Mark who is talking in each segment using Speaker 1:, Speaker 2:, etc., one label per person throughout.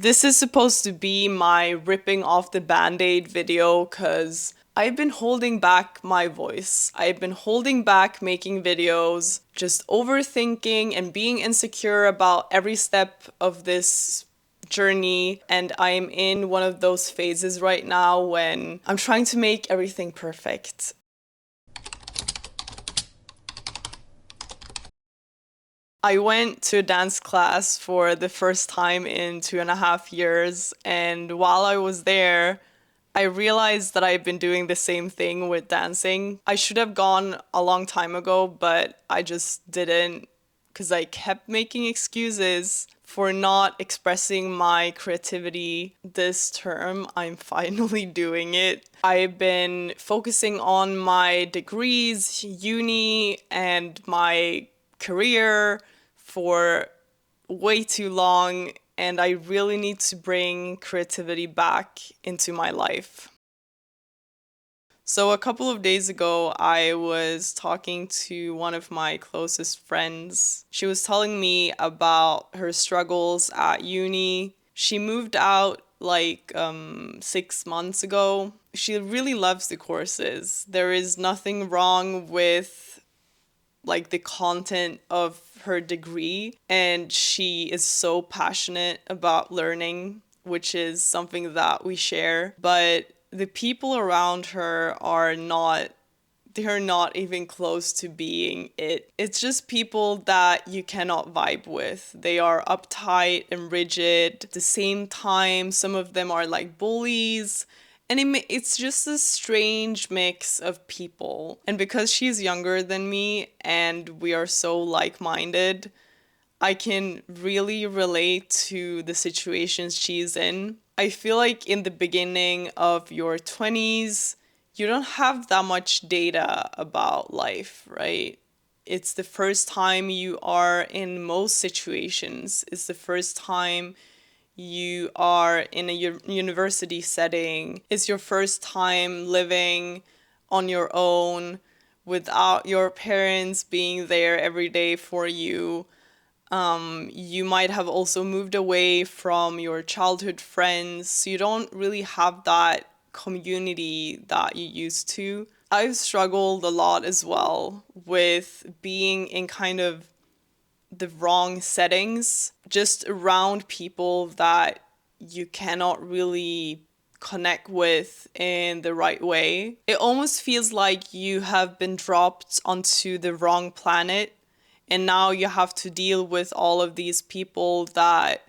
Speaker 1: This is supposed to be my ripping off the band-aid video because I've been holding back my voice. I've been holding back making videos, just overthinking and being insecure about every step of this journey. And I'm in one of those phases right now when I'm trying to make everything perfect. I went to a dance class for the first time in 2.5 years, and while I was there, I realized that I've been doing the same thing with dancing. I should have gone a long time ago, but I just didn't because I kept making excuses for not expressing my creativity. This term, I'm finally doing it. I've been focusing on my degrees, uni, and my career for way too long, and I really need to bring creativity back into my life. So, a couple of days ago, I was talking to one of my closest friends. She was telling me about her struggles at uni. She moved out like 6 months ago. She really loves the courses. There is nothing wrong with like the content of her degree, and she is so passionate about learning, which is something that we share. But the people around her are not, they're not even close to being it. It's just people that you cannot vibe with. They are uptight and rigid. At the same time, some of them are like bullies. And it's just a strange mix of people. And because she's younger than me and we are so like minded, I can really relate to the situations she's in. I feel like in the beginning of your 20s, you don't have that much data about life, right? It's the first time you are in most situations. It's the first time you are in a university setting. It's your first time living on your own without your parents being there every day for you. You might have also moved away from your childhood friends, so you don't really have that community that you used to. I've struggled a lot as well with being in kind of the wrong settings, just around people that you cannot really connect with in the right way. It almost feels like you have been dropped onto the wrong planet, and now you have to deal with all of these people that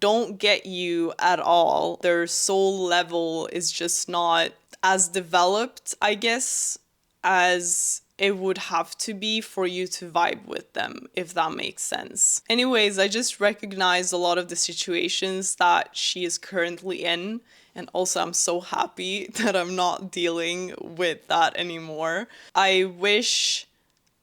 Speaker 1: don't get you at all. Their soul level is just not as developed, I guess, as it would have to be for you to vibe with them, if that makes sense. Anyways, I just recognize a lot of the situations that she is currently in. And also, I'm so happy that I'm not dealing with that anymore. I wish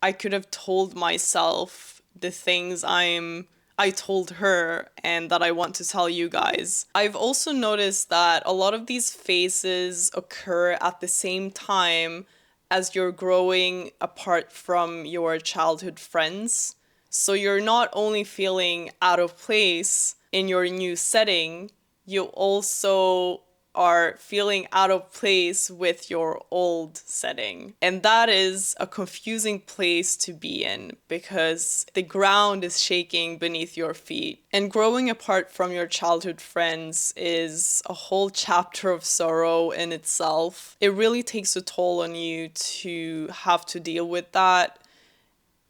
Speaker 1: I could have told myself the things I told her and that I want to tell you guys. I've also noticed that a lot of these phases occur at the same time as you're growing apart from your childhood friends. So you're not only feeling out of place in your new setting, you also are feeling out of place with your old setting. And that is a confusing place to be in because the ground is shaking beneath your feet. And growing apart from your childhood friends is a whole chapter of sorrow in itself. It really takes a toll on you to have to deal with that.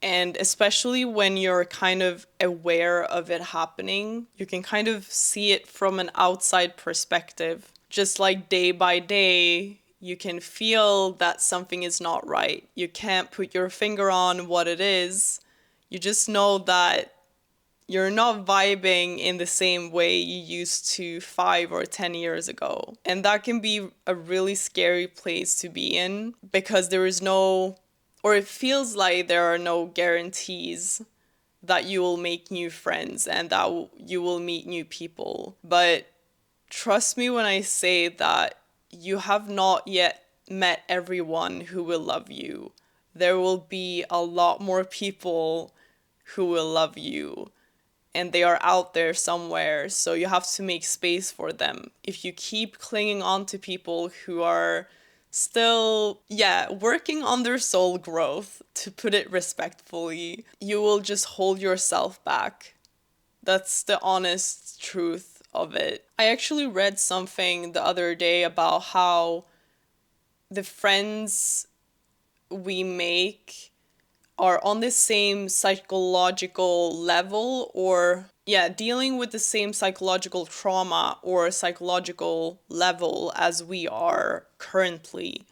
Speaker 1: And especially when you're kind of aware of it happening, you can kind of see it from an outside perspective. Just like day by day, you can feel that something is not right. You can't put your finger on what it is. You just know that you're not vibing in the same way you used to 5 or 10 years ago. And that can be a really scary place to be in because there is no, or it feels like there are no guarantees that you will make new friends and that you will meet new people. But trust me when I say that you have not yet met everyone who will love you. There will be a lot more people who will love you. and they are out there somewhere. So you have to make space for them. If you keep clinging on to people who are still, yeah, working on their soul growth, to put it respectfully, you will just hold yourself back. That's the honest truth of it. I actually read something the other day about how the friends we make are on the same psychological level, or yeah, dealing with the same psychological trauma or psychological level as we are currently.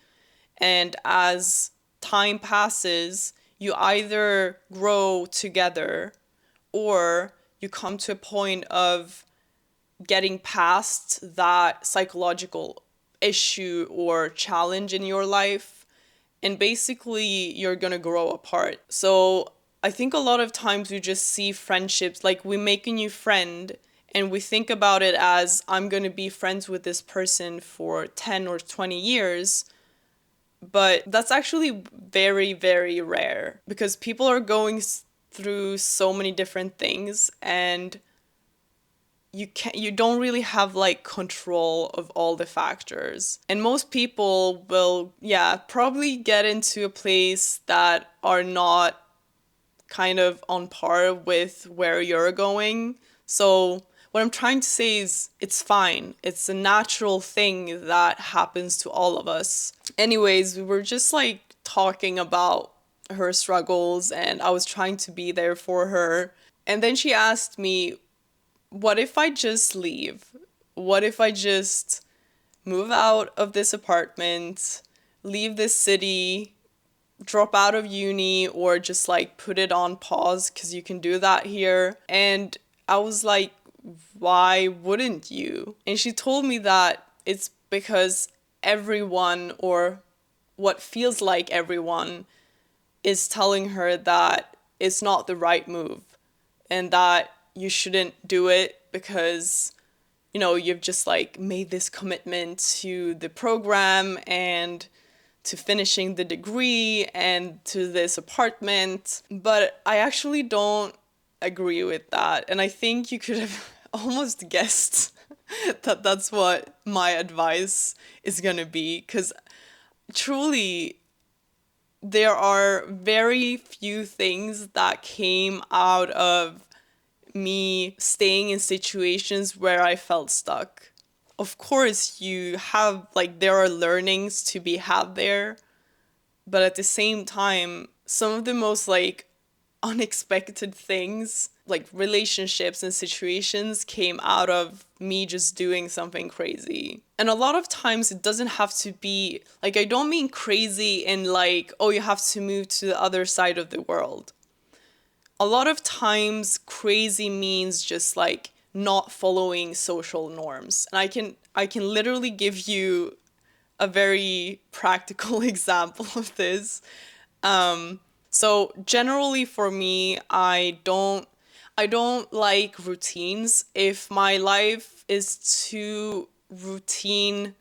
Speaker 1: And as time passes, you either grow together or you come to a point of getting past that psychological issue or challenge in your life, and basically you're gonna grow apart. So I think a lot of times we just see friendships like we make a new friend and we think about it as I'm gonna be friends with this person for 10 or 20 years. But that's actually very, very rare because people are going through so many different things, and you don't really have like control of all the factors. And most people will, yeah, probably get into a place that are not kind of on par with where you're going. So what I'm trying to say is it's fine. It's a natural thing that happens to all of us. Anyways, we were just like talking about her struggles, and I was trying to be there for her. And then she asked me, what if I just leave? What if I just move out of this apartment, leave this city, drop out of uni, or just like put it on pause because you can do that here? And I was like, why wouldn't you? And she told me that it's because everyone, or what feels like everyone, is telling her that it's not the right move and that you shouldn't do it because, you know, you've just like made this commitment to the program and to finishing the degree and to this apartment. But I actually don't agree with that. And I think you could have almost guessed that that's what my advice is gonna be. Because truly, there are very few things that came out of me staying in situations where I felt stuck. Of course, you have, like, there are learnings to be had there, but at the same time, some of the most, like, unexpected things, like relationships and situations, came out of me just doing something crazy. And a lot of times it doesn't have to be, like, I don't mean crazy in, like, oh, you have to move to the other side of the world. A lot of times crazy means just like not following social norms. And I can literally give you a very practical example of this. So generally for me, I don't like routines. If my life is too routine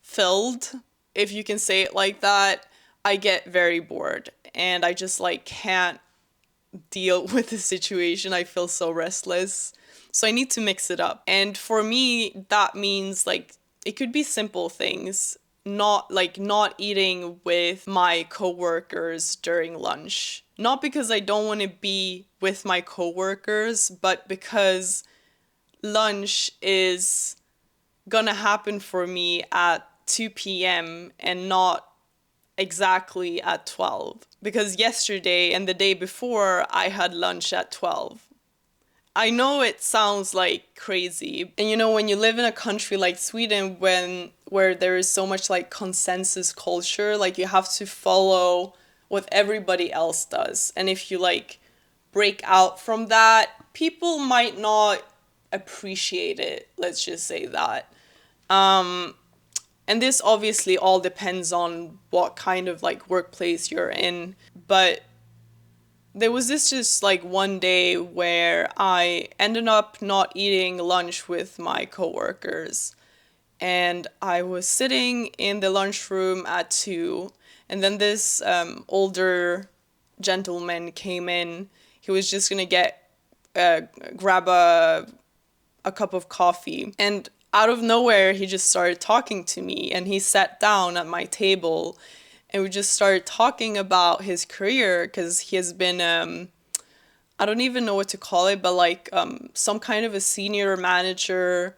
Speaker 1: filled, if you can say it like that, I get very bored and I just like can't deal with the situation. I feel so restless. So I need to mix it up. And for me, that means like it could be simple things, not like not eating with my coworkers during lunch. Not because I don't want to be with my coworkers, but because lunch is gonna happen for me at 2 p.m. and not exactly at 12, because yesterday and the day before I had lunch at 12. I know it sounds like crazy. And you know, when you live in a country like Sweden, where there is so much like consensus culture, like you have to follow what everybody else does. And if you like break out from that, people might not appreciate it. Let's just say that. And this obviously all depends on what kind of like workplace you're in. But there was this just like one day where I ended up not eating lunch with my coworkers. And I was sitting in the lunchroom at 2, and then this older gentleman came in. He was just gonna get grab a cup of coffee. And out of nowhere, he just started talking to me, and he sat down at my table, and we just started talking about his career, because he has been, I don't even know what to call it, but like some kind of a senior manager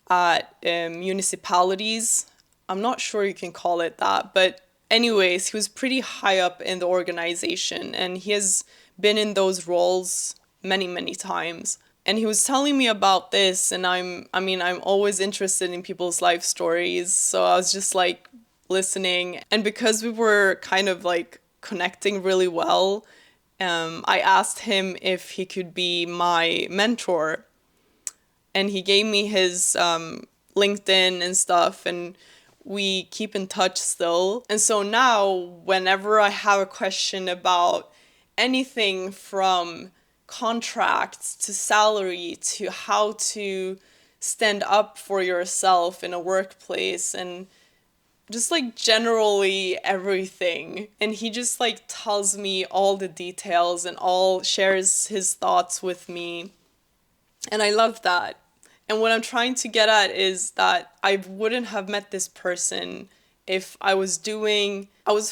Speaker 1: at municipalities. I'm not sure you can call it that, but anyways, he was pretty high up in the organization, and he has been in those roles many, many times. And he was telling me about this, and I'm always interested in people's life stories, so I was just like listening. And because we were kind of like connecting really well, I asked him if he could be my mentor, and he gave me his LinkedIn and stuff, and we keep in touch still. And so now, whenever I have a question about anything from contracts to salary to how to stand up for yourself in a workplace, and just like generally everything, and he just like tells me all the details and all shares his thoughts with me, and I love that. And what I'm trying to get at is that I wouldn't have met this person if I was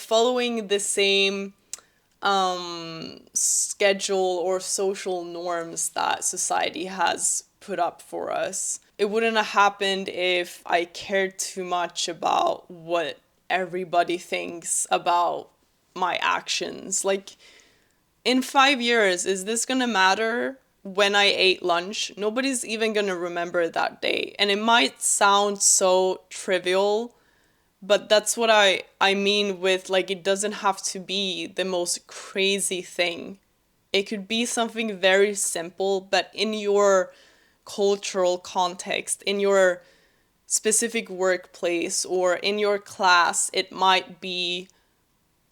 Speaker 1: following the same schedule or social norms that society has put up for us. It wouldn't have happened if I cared too much about what everybody thinks about my actions. Like, in 5 years, is this gonna matter? When I ate lunch, nobody's even gonna remember that day. And it might sound so trivial, but that's what I mean with, like, it doesn't have to be the most crazy thing. It could be something very simple, but in your cultural context, in your specific workplace, or in your class, it might be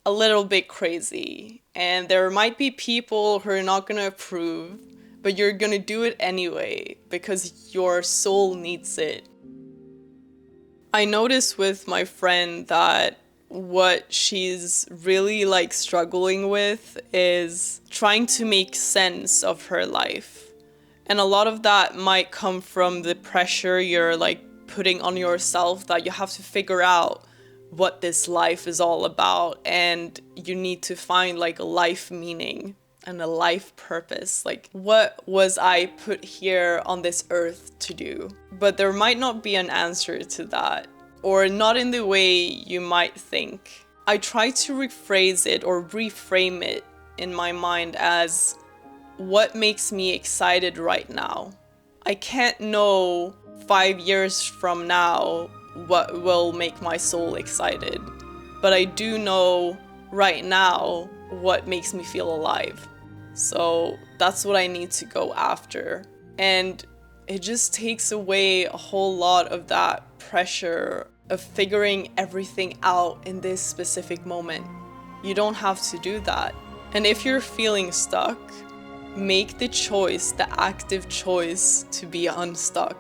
Speaker 1: a little bit crazy. And there might be people who are not gonna approve, but you're gonna do it anyway because your soul needs it. I noticed with my friend that what she's really like struggling with is trying to make sense of her life. And a lot of that might come from the pressure you're like putting on yourself, that you have to figure out what this life is all about, and you need to find like a life meaning and a life purpose. Like, what was I put here on this earth to do? But there might not be an answer to that, or not in the way you might think. I try to rephrase it or reframe it in my mind as, what makes me excited right now? I can't know 5 years from now what will make my soul excited, but I do know right now what makes me feel alive. So that's what I need to go after. And it just takes away a whole lot of that pressure of figuring everything out in this specific moment. You don't have to do that. And if you're feeling stuck, make the choice, the active choice, to be unstuck.